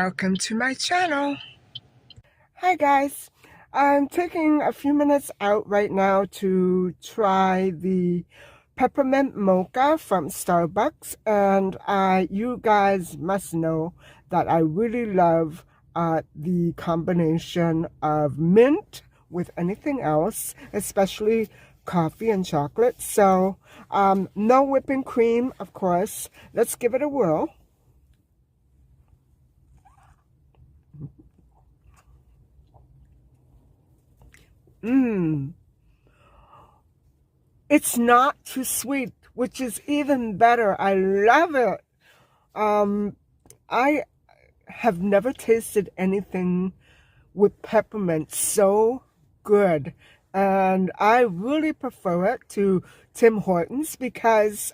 welcome to my channel. Hi guys, I'm taking a few minutes out right now to try the Peppermint Mocha from Starbucks, and you guys must know that I really love the combination of mint with anything else, especially coffee and chocolate. So no whipping cream, of course. Let's give it a whirl. It's not too sweet, which is even better. I love it. I have never tasted anything with peppermint so good. And I really prefer it to Tim Hortons because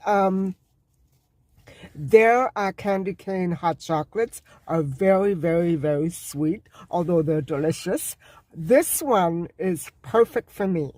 their candy cane hot chocolates are very, very, very sweet, although they're delicious. This one is perfect for me.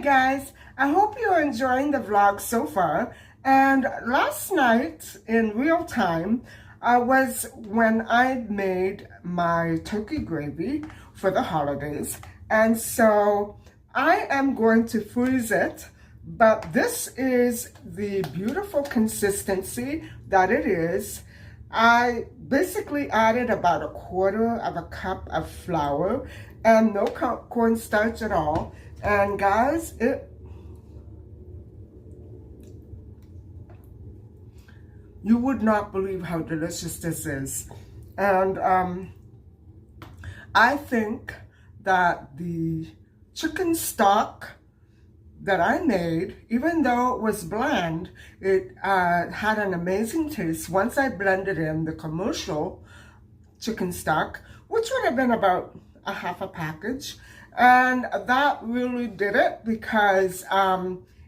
Guys, I hope you're enjoying the vlog so far. And last night in real time was when I made my turkey gravy for the holidays, and so I am going to freeze it, but this is the beautiful consistency that it is. I basically added about a quarter of a cup of flour and no cornstarch at all. And guys, you would not believe how delicious this is. And I think that the chicken stock that I made, even though it was bland, it had an amazing taste once I blended in the commercial chicken stock, which would have been about a half a package. And that really did it because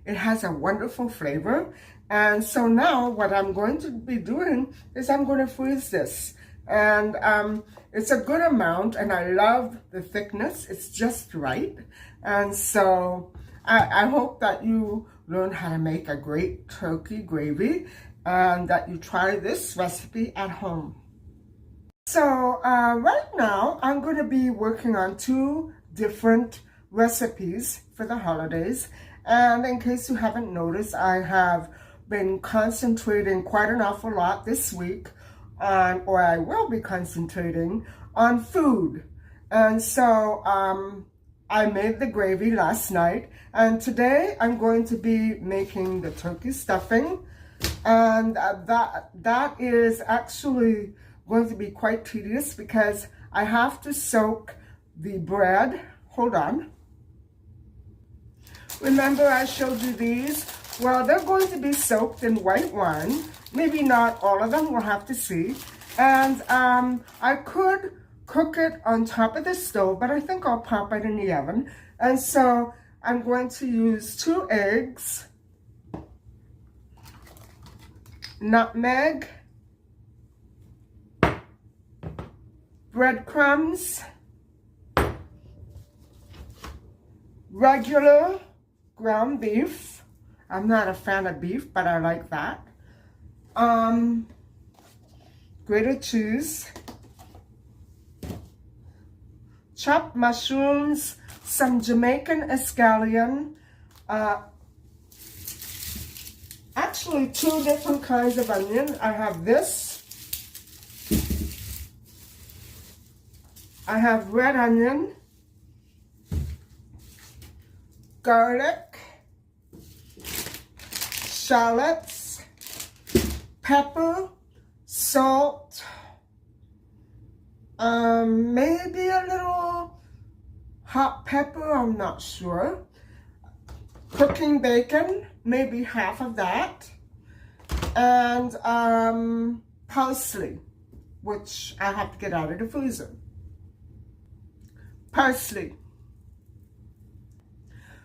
it has a wonderful flavor. And so now what I'm going to be doing is I'm going to freeze this. And it's a good amount, and I love the thickness. It's just right. And so I hope that you learn how to make a great turkey gravy and that you try this recipe at home. So right now I'm going to be working on two different recipes for the holidays. And in case you haven't noticed, I have been concentrating quite an awful lot this week on, or I will be concentrating on food. And so I made the gravy last night, and today I'm going to be making the turkey stuffing, and that is actually going to be quite tedious because I have to soak the bread. Hold on. Remember I showed you these Well, they're going to be soaked in white wine. Maybe not all of them, we'll have to see. And I could cook it on top of the stove, but I think I'll pop it in the oven. And so I'm going to use 2 eggs, nutmeg, breadcrumbs, regular ground beef. I'm not a fan of beef, but I like that. Grated cheese, chopped mushrooms, some Jamaican escallion, actually 2 different kinds of onion. I have this. I have red onion, garlic, shallots, pepper, salt, maybe a little hot pepper, I'm not sure. Cooking bacon, maybe half of that. And parsley, which I have to get out of the freezer. Parsley.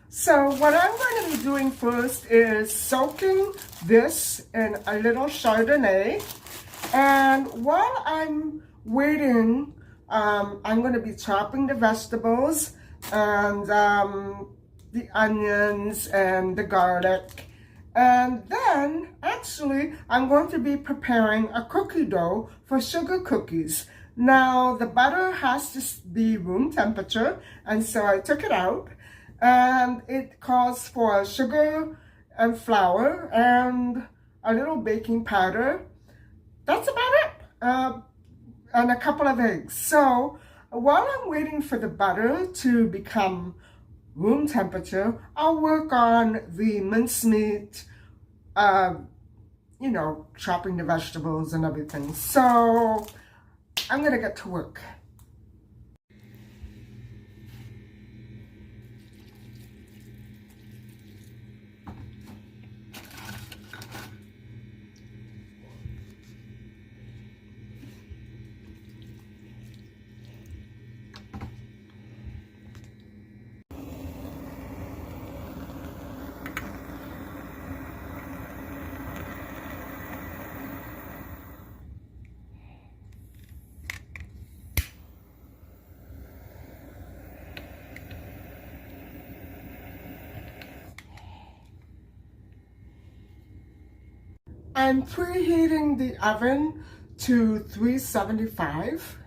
So what I'm going to be doing first is soaking this in a little Chardonnay. And while I'm waiting, I'm going to be chopping the vegetables and the onions and the garlic. And then, actually, I'm going to be preparing a cookie dough for sugar cookies. Now, the butter has to be room temperature, and so I took it out. And it calls for sugar and flour and a little baking powder. That's about it. And a couple of eggs. So while I'm waiting for the butter to become room temperature, I'll work on the mincemeat, you know, chopping the vegetables and everything. So I'm gonna get to work. I'm preheating the oven to 375.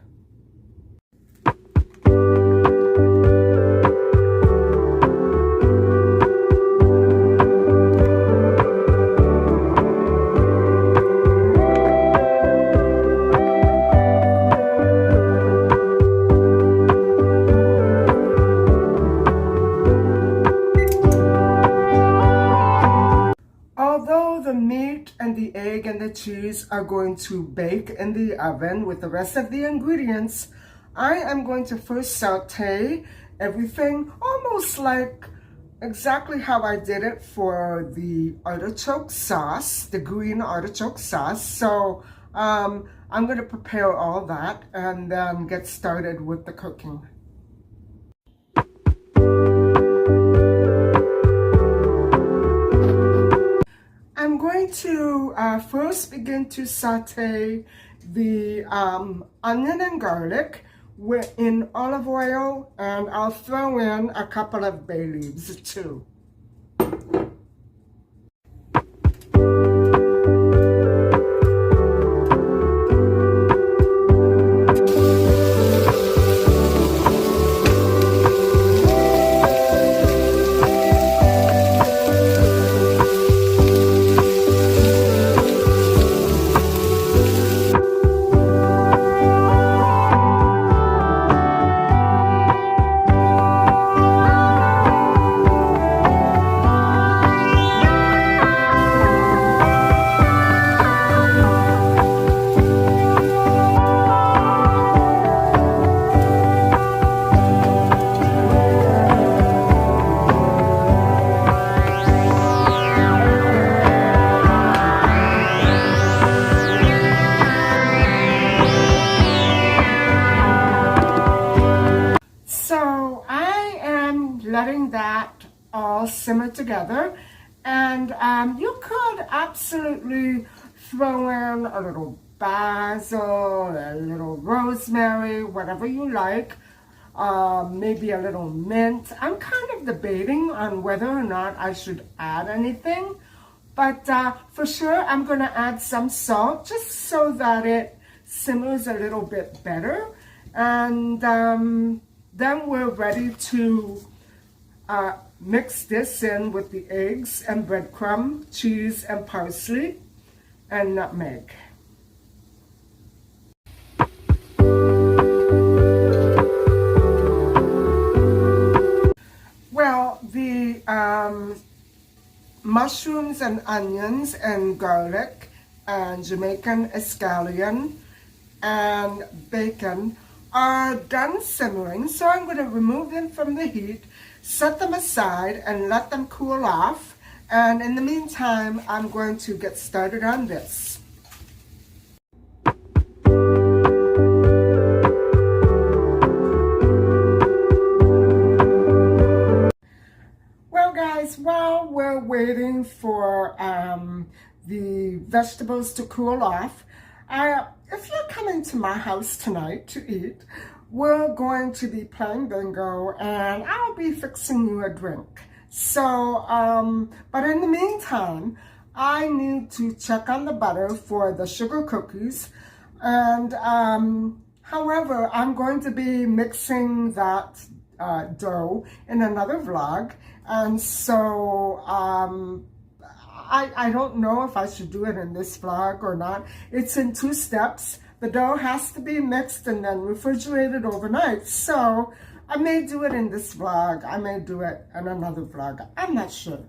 Although the meat and the egg and the cheese are going to bake in the oven with the rest of the ingredients, I am going to first saute everything almost like exactly how I did it for the artichoke sauce, the green artichoke sauce. So I'm going to prepare all that and then get started with the cooking. I'm going to first begin to saute the onion and garlic in olive oil, and I'll throw in a couple of bay leaves too. letting that all simmer together. And you could absolutely throw in a little basil, a little rosemary, whatever you like. Maybe a little mint. I'm kind of debating on whether or not I should add anything. But for sure, I'm going to add some salt just so that it simmers a little bit better. And then we're ready to mix this in with the eggs and breadcrumb, cheese and parsley and nutmeg. Well, the mushrooms and onions and garlic and Jamaican scallion and bacon are done simmering, so I'm going to remove them from the heat, set them aside and let them cool off. And in the meantime, I'm going to get started on this. Well guys, while we're waiting for the vegetables to cool off, if you're coming to my house tonight to eat, we're going to be playing bingo and I'll be fixing you a drink. So, but in the meantime, I need to check on the butter for the sugar cookies. And however, I'm going to be mixing that dough in another vlog. And so, I don't know if I should do it in this vlog or not. It's in 2 steps. The dough has to be mixed and then refrigerated overnight. So I may do it in this vlog. I may do it in another vlog. I'm not sure.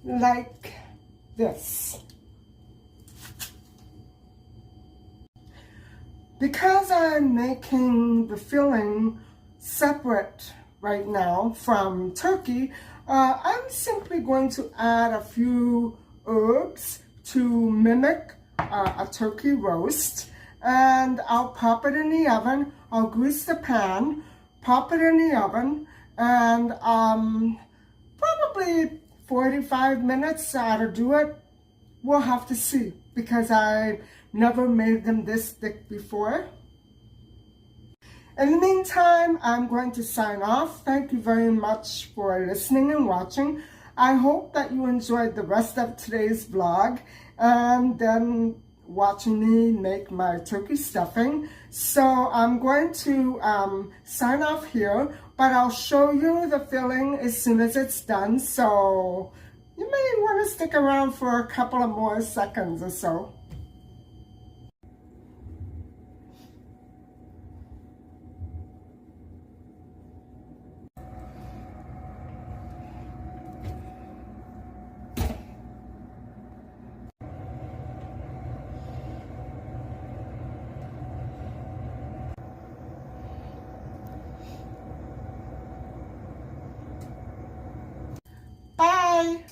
Like this. Because I'm making the filling separate right now from turkey, I'm simply going to add a few herbs to mimic a turkey roast, and I'll pop it in the oven. I'll grease the pan, pop it in the oven, and probably 45 minutes to do it. We'll have to see, because I never made them this thick before. In the meantime, I'm going to sign off. Thank you very much for listening and watching. I hope that you enjoyed the rest of today's vlog and then watching me make my turkey stuffing. So I'm going to sign off here, but I'll show you the filling as soon as it's done. So you may want to stick around for a couple of more seconds or so. Bye.